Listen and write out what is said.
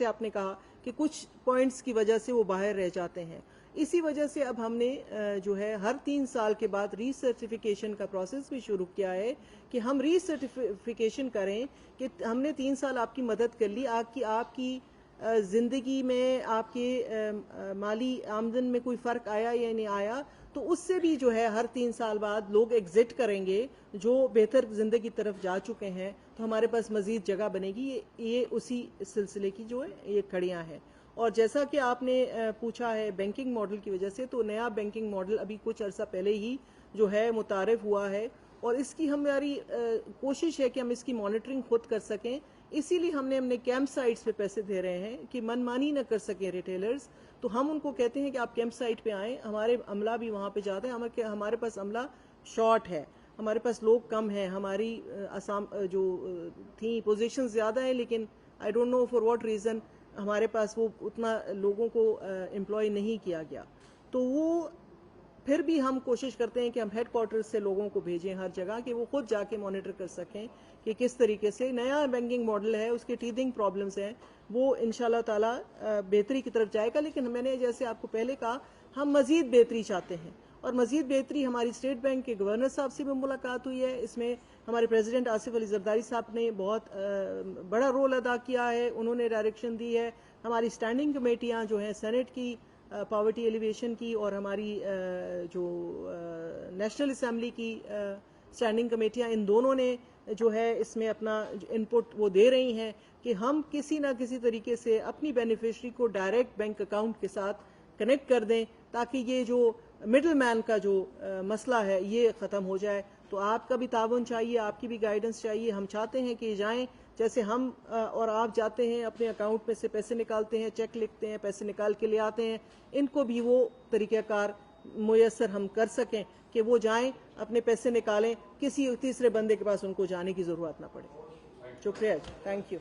سے آپ نے کہا کہ کچھ پوائنٹس کی وجہ سے وہ باہر رہ جاتے ہیں. اسی وجہ سے اب ہم نے جو ہے ہر 3 سال کے بعد ری سرٹیفکیشن کا پروسیس بھی شروع کیا ہے کہ ہم ری سرٹیفکیشن کریں کہ ہم نے 3 سال آپ کی مدد کر لی, آپ کی زندگی میں آپ کے مالی آمدن میں کوئی فرق آیا یا نہیں آیا, تو اس سے بھی جو ہے ہر 3 سال بعد لوگ ایگزٹ کریں گے جو بہتر زندگی کی طرف جا چکے ہیں, تو ہمارے پاس مزید جگہ بنے گی. یہ اسی سلسلے کی جو ہے یہ کڑیاں ہیں. اور جیسا کہ آپ نے پوچھا ہے بینکنگ ماڈل کی وجہ سے, تو نیا بینکنگ ماڈل ابھی کچھ عرصہ پہلے ہی جو ہے متعارف ہوا ہے, اور اس کی ہماری کوشش ہے کہ ہم اس کی مانیٹرنگ خود کر سکیں. اسی لیے ہم نے کیمپ سائٹس پہ پیسے دے رہے ہیں کہ من مانی نہ کر سکیں ریٹیلرز. تو ہم ان کو کہتے ہیں کہ آپ کیمپ سائٹ پہ آئیں, ہمارے عملہ بھی وہاں پہ جاتے ہیں, ہمارے پاس عملہ شارٹ ہے, ہمارے پاس لوگ کم ہیں, ہماری جو تھیں پوزیشن زیادہ ہیں, لیکن I don't know for what reason ہمارے پاس وہ اتنا لوگوں کو امپلائی نہیں کیا گیا. تو وہ پھر بھی ہم کوشش کرتے ہیں کہ ہم ہیڈ کوارٹر سے لوگوں کو بھیجیں ہر جگہ کہ وہ خود جا کے مانیٹر کر سکیں کہ کس طریقے سے نیا بینکنگ ماڈل ہے, اس کے ٹیتھنگ پرابلمس ہیں, وہ انشاءاللہ تعالی بہتری کی طرف جائے گا. لیکن میں نے جیسے آپ کو پہلے کہا ہم مزید بہتری چاہتے ہیں, اور مزید بہتری ہماری اسٹیٹ بینک کے گورنر صاحب سے بھی ملاقات ہوئی ہے. اس میں ہمارے پریزیڈنٹ آصف علی زرداری صاحب نے بہت بڑا رول ادا کیا ہے, انہوں نے ڈائریکشن دی ہے. ہماری اسٹینڈنگ کمیٹیاں جو ہیں سینٹ کی پاورٹی ایلیویشن کی, اور ہماری جو نیشنل اسمبلی کی اسٹینڈنگ کمیٹیاں, ان دونوں نے جو ہے اس میں اپنا ان پٹ وہ دے رہی ہیں کہ ہم کسی نہ کسی طریقے سے اپنی بینیفیشری کو ڈائریکٹ بینک اکاؤنٹ کے ساتھ کنیکٹ کر دیں, تاکہ یہ جو مڈل مین کا جو مسئلہ ہے یہ ختم ہو جائے. تو آپ کا بھی تعاون چاہیے, آپ کی بھی گائیڈنس چاہیے. ہم چاہتے ہیں کہ جائیں جیسے ہم اور آپ جاتے ہیں, اپنے اکاؤنٹ میں سے پیسے نکالتے ہیں, چیک لکھتے ہیں, پیسے نکال کے لے آتے ہیں, ان کو بھی وہ طریقہ کار میسر ہم کر سکیں کہ وہ جائیں اپنے پیسے نکالیں, کسی تیسرے بندے کے پاس ان کو جانے کی ضرورت نہ پڑے. شکریہ, تھینک یو.